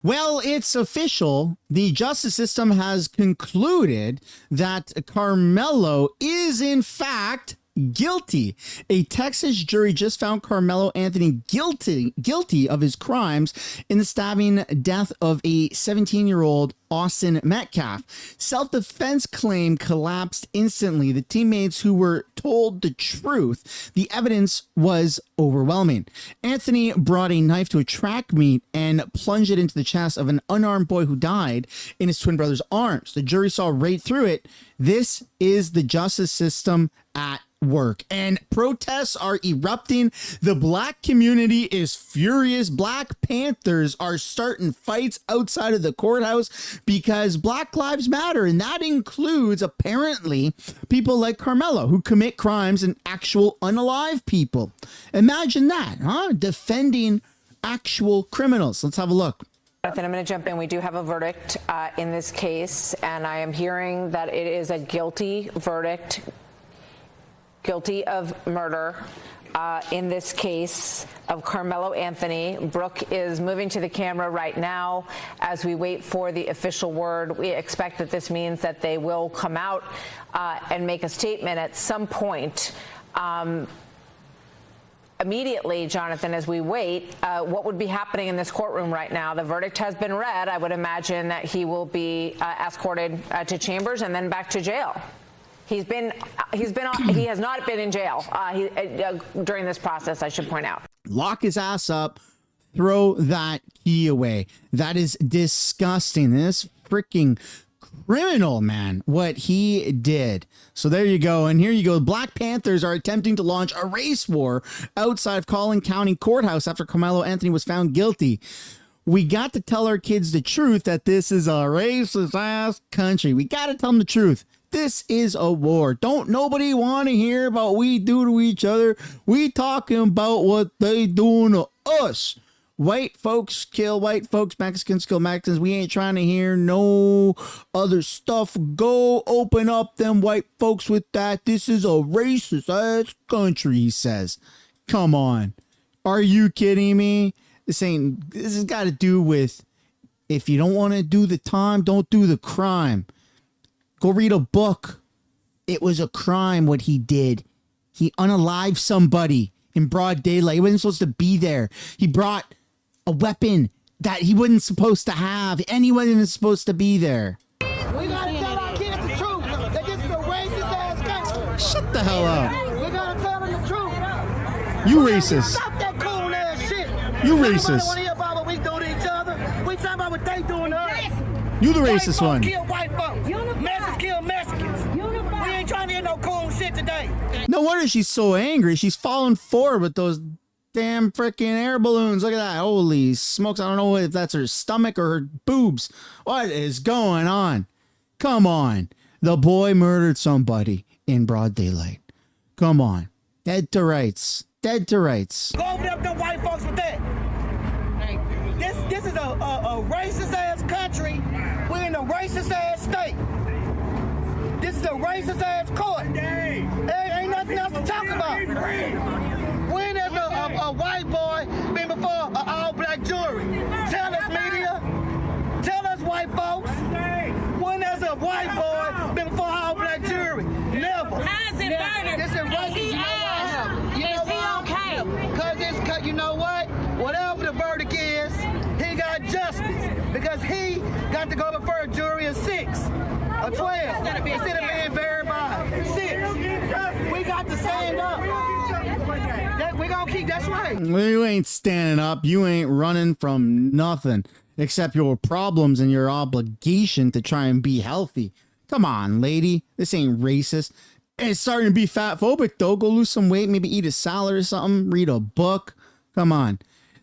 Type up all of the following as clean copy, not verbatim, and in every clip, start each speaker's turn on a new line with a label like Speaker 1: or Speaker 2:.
Speaker 1: Well, it's official. The justice system has concluded that Karmelo is, in fact, guilty. A Texas jury just found Karmelo Anthony guilty of his crimes in the stabbing death of a 17-year-old Austin Metcalf. Self-defense claim collapsed instantly. The teammates who were told the truth, the evidence was overwhelming. Anthony brought a knife to a track meet and plunged it into the chest of an unarmed boy who died in his twin brother's arms. The jury saw right through it. This is the justice system at work, and protests are erupting. The black community is furious. Black Panthers are starting fights outside of the courthouse because Black Lives Matter, and that includes apparently people like Karmelo who commit crimes and actual unalive people. Imagine that, huh? Defending actual criminals. Let's have a look.
Speaker 2: Jonathan, I'm going to jump in. We do have a verdict in this case, and I am hearing that it is a guilty verdict. Guilty of murder in this case of Karmelo Anthony. Brooke is moving to the camera right now as we wait for the official word. We expect that this means that they will come out and make a statement at some point. Immediately, Jonathan, as we wait, what would be happening in this courtroom right now? The verdict has been read. I would imagine that he will be escorted to chambers and then back to jail. He has not been in jail during this process, I should point out.
Speaker 1: Lock his ass up, throw that key away. That is disgusting. This freaking criminal, man, what he did. So there you go. And here you go. Black Panthers are attempting to launch a race war outside of Collin County Courthouse after Karmelo Anthony was found guilty. We got to tell our kids the truth that this is a racist ass country. We got to tell them the truth. This is a war. Don't nobody want to hear about what we do to each other. We talking about what they doing to us. White folks kill white folks. Mexicans kill Mexicans. We ain't trying to hear no other stuff. Go open up them white folks with that. This is a racist ass country, he says. Come on. Are you kidding me? This has got to do with if you don't want to do the time, don't do the crime. Go read a book. It was a crime what he did. He unalived somebody in broad daylight. He wasn't supposed to be there. He brought a weapon that he wasn't supposed to have. And he wasn't even supposed to be there.
Speaker 3: We gotta tell our kids the truth. That this is a racist ass country.
Speaker 1: Shut the hell up.
Speaker 3: We gotta tell them the truth.
Speaker 1: You racist.
Speaker 3: Stop that cool ass shit.
Speaker 1: You
Speaker 3: Nobody
Speaker 1: racist.
Speaker 3: wanna hear about what we do to each other. We talking about what they doing to us.
Speaker 1: You the racist one.
Speaker 3: Kill white folks. Mexicans kill Mexicans. We ain't trying to hear no cool shit today.
Speaker 1: No wonder she's so angry. She's falling forward with those damn freaking air balloons. Look at that. Holy smokes. I don't know if that's her stomach or her boobs. What is going on? Come on. The boy murdered somebody in broad daylight. Come on. Dead to rights. Dead to rights.
Speaker 3: Go over there with them white folks with that. This is a racist ass country. We're in a racist ass state. This is a racist ass court. There ain't nothing else to talk about. When has a white boy been before an all black jury? Tell us, media. Tell us, white folks. When has a white boy been before an all black jury? Never.
Speaker 4: How is it murder?
Speaker 3: This is racist.
Speaker 4: Is he okay?
Speaker 3: Because you know what? Whatever the verdict is, he got justice. Because he got to go before a jury of 6 or 12. Instead of being verified. 6. We got to stand up. We gonna keep, that's right.
Speaker 1: You ain't standing up. You ain't running from nothing except your problems and your obligation to try and be healthy. Come on, lady. This ain't racist. It's starting to be fat phobic, though. Go lose some weight. Maybe eat a salad or something. Read a book. Come on.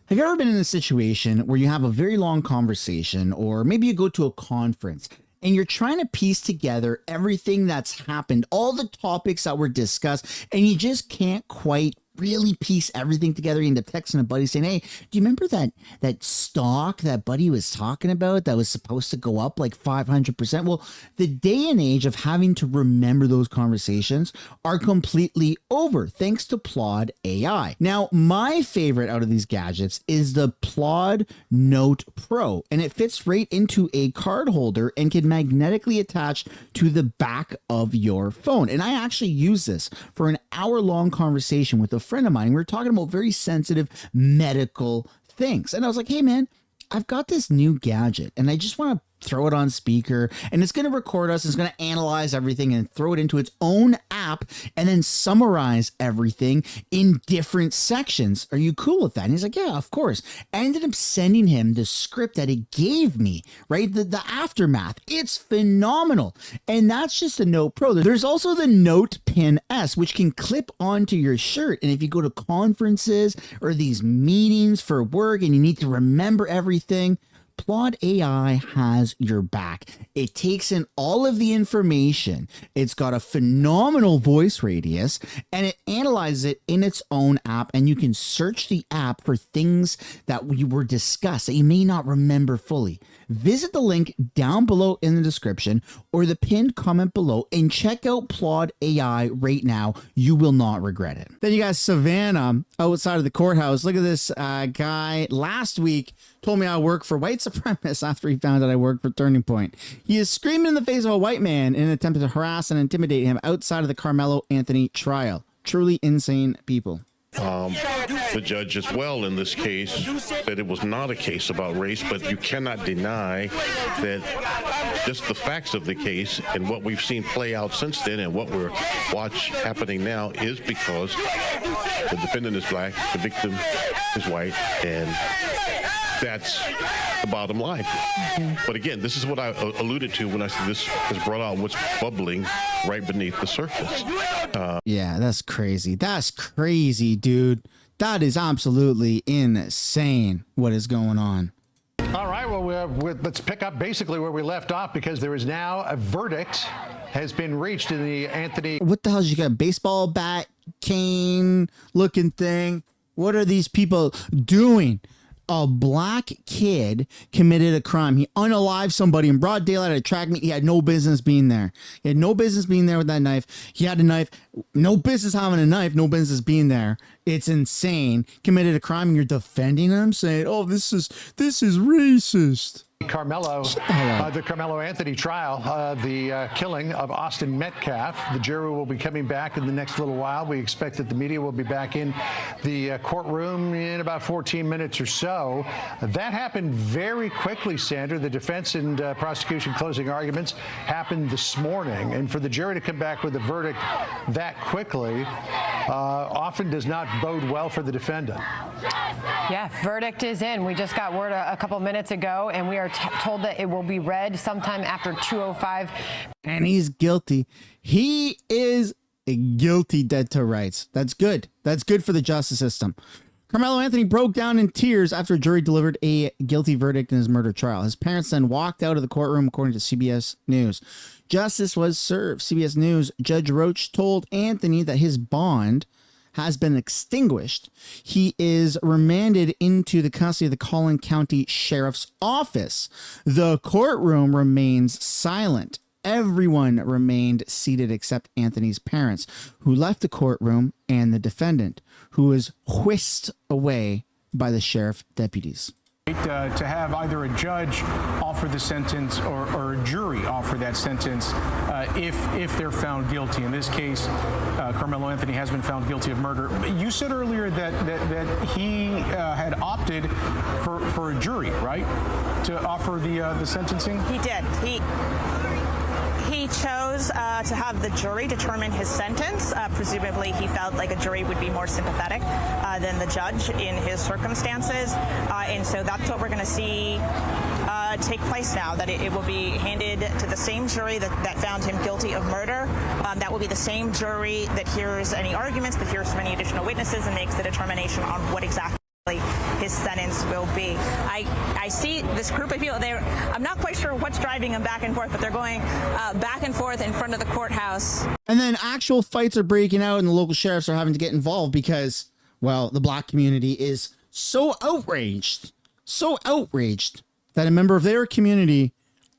Speaker 1: Have you ever been in a situation where you have a very long conversation, or maybe you go to a conference and you're trying to piece together everything that's happened, all the topics that were discussed, and you just can't quite really piece everything together. You end up texting a buddy saying, hey, do you remember that stock that buddy was talking about that was supposed to go up like 500%? Well, the day and age of having to remember those conversations are completely over thanks to Plaude AI. Now, my favorite out of these gadgets is the Plaud NotePro, and it fits right into a card holder and can magnetically attach to the back of your phone. And I actually use this for an hour-long conversation with a friend of mine. We were talking about very sensitive medical things. And I was like, hey, man, I've got this new gadget and I just want to throw it on speaker, and it's going to record us. It's going to analyze everything and throw it into its own app and then summarize everything in different sections. Are you cool with that? And he's like, yeah, of course. I ended up sending him the script that it gave me, right? The aftermath. It's phenomenal. And that's just the Note Pro. There's also the Note Pen S, which can clip onto your shirt. And if you go to conferences or these meetings for work and you need to remember everything, Plaude AI has your back. It takes in all of the information. It's got a phenomenal voice radius, and it analyzes it in its own app, and you can search the app for things that were discussed that you may not remember fully. Visit the link down below in the description or the pinned comment below and check out Plaude AI right now. You will not regret it. Then you got Savannah outside of the courthouse. Look at this guy. Last week told me I work for white supremacists after he found out I worked for Turning Point. He is screaming in the face of a white man in an attempt to harass and intimidate him outside of the Karmelo Anthony trial. Truly insane people.
Speaker 5: The judge as well in this case said it was not a case about race, but you cannot deny that just the facts of the case and what we've seen play out since then and what we're happening now is because the defendant is black, the victim is white, and that's the bottom line. But again, this is what I alluded to when I said this has brought out what's bubbling right beneath the surface.
Speaker 1: Yeah, that's crazy. That's crazy, dude. That is absolutely insane what is going on.
Speaker 6: All right, well, let's pick up basically where we left off, because there is now a verdict has been reached in the Anthony.
Speaker 1: What the hell? You got a baseball bat, cane looking thing? What are these people doing? A black kid committed a crime. He unalived somebody in broad daylight at a track meet. He had no business being there. He had no business being there with that knife. He had a knife. No business having a knife. No business being there. It's insane. Committed a crime and you're defending him, saying, "Oh, this is racist."
Speaker 6: Karmelo, the Karmelo Anthony trial, the killing of Austin Metcalf. The jury will be coming back in the next little while. We expect that the media will be back in the courtroom in about 14 minutes or so. That happened very quickly, Sandra. The defense and prosecution closing arguments happened this morning. And for the jury to come back with a verdict that quickly often does not bode well for the defendant.
Speaker 7: Yeah, verdict is in. We just got word a couple minutes ago, and we are told that it will be read sometime after 2:05.
Speaker 1: And he's guilty. He is guilty, dead to rights. That's good. That's good for the justice system. Karmelo Anthony broke down in tears after a jury delivered a guilty verdict in his murder trial. His parents then walked out of the courtroom, according to CBS News. Justice was served. CBS News, Judge Roach told Anthony that his bond has been extinguished. He is remanded into the custody of the Collin County Sheriff's Office. The courtroom remains silent. Everyone remained seated except Anthony's parents, who left the courtroom, and the defendant, who was whisked away by the sheriff deputies.
Speaker 8: To have either a judge offer the sentence or a jury offer that sentence if they're found guilty. In this case, Karmelo Anthony has been found guilty of murder. You said earlier that he had opted for a jury, right, to offer the sentencing?
Speaker 9: He did. He chose to have the jury determine his sentence. Presumably, he felt like a jury would be more sympathetic than the judge in his circumstances. And so that's what we're going to see take place now, that it will be handed to the same jury that found him guilty of murder. That will be the same jury that hears any arguments, that hears from any additional witnesses and makes the determination on what exactly his his sentence will be. I see this group of people. I'm not quite sure what's driving them back and forth, but they're going back and forth in front of the courthouse.
Speaker 1: And then actual fights are breaking out and the local sheriffs are having to get involved because, well, the black community is so outraged that a member of their community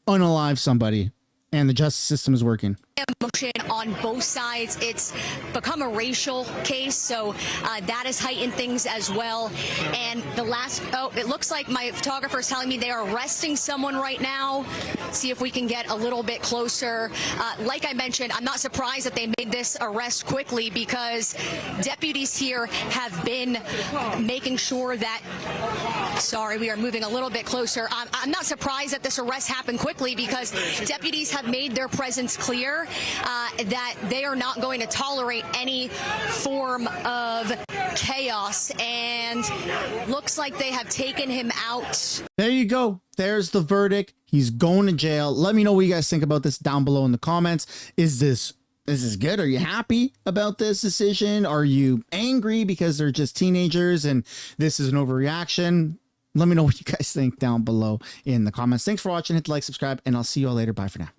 Speaker 1: unalived somebody and the justice system is working.
Speaker 10: Emotion on both sides. It's become a racial case, so that has heightened things as well. And it looks like my photographer is telling me they are arresting someone right now. See if we can get a little bit closer. Like I mentioned, I'm not surprised that they made this arrest quickly because deputies here have been making sure that, sorry, we are moving a little bit closer. I'm not surprised that this arrest happened quickly because deputies have made their presence clear. That they are not going to tolerate any form of chaos, and looks like they have taken him out.
Speaker 1: There you go. There's the verdict. He's going to jail. Let me know what you guys think about this down below in the comments. Is this good? Are you happy about this decision? Are you angry because they're just teenagers and this is an overreaction? Let me know what you guys think down below in the comments. Thanks for watching. Hit the like, subscribe, and I'll see you all later. Bye for now.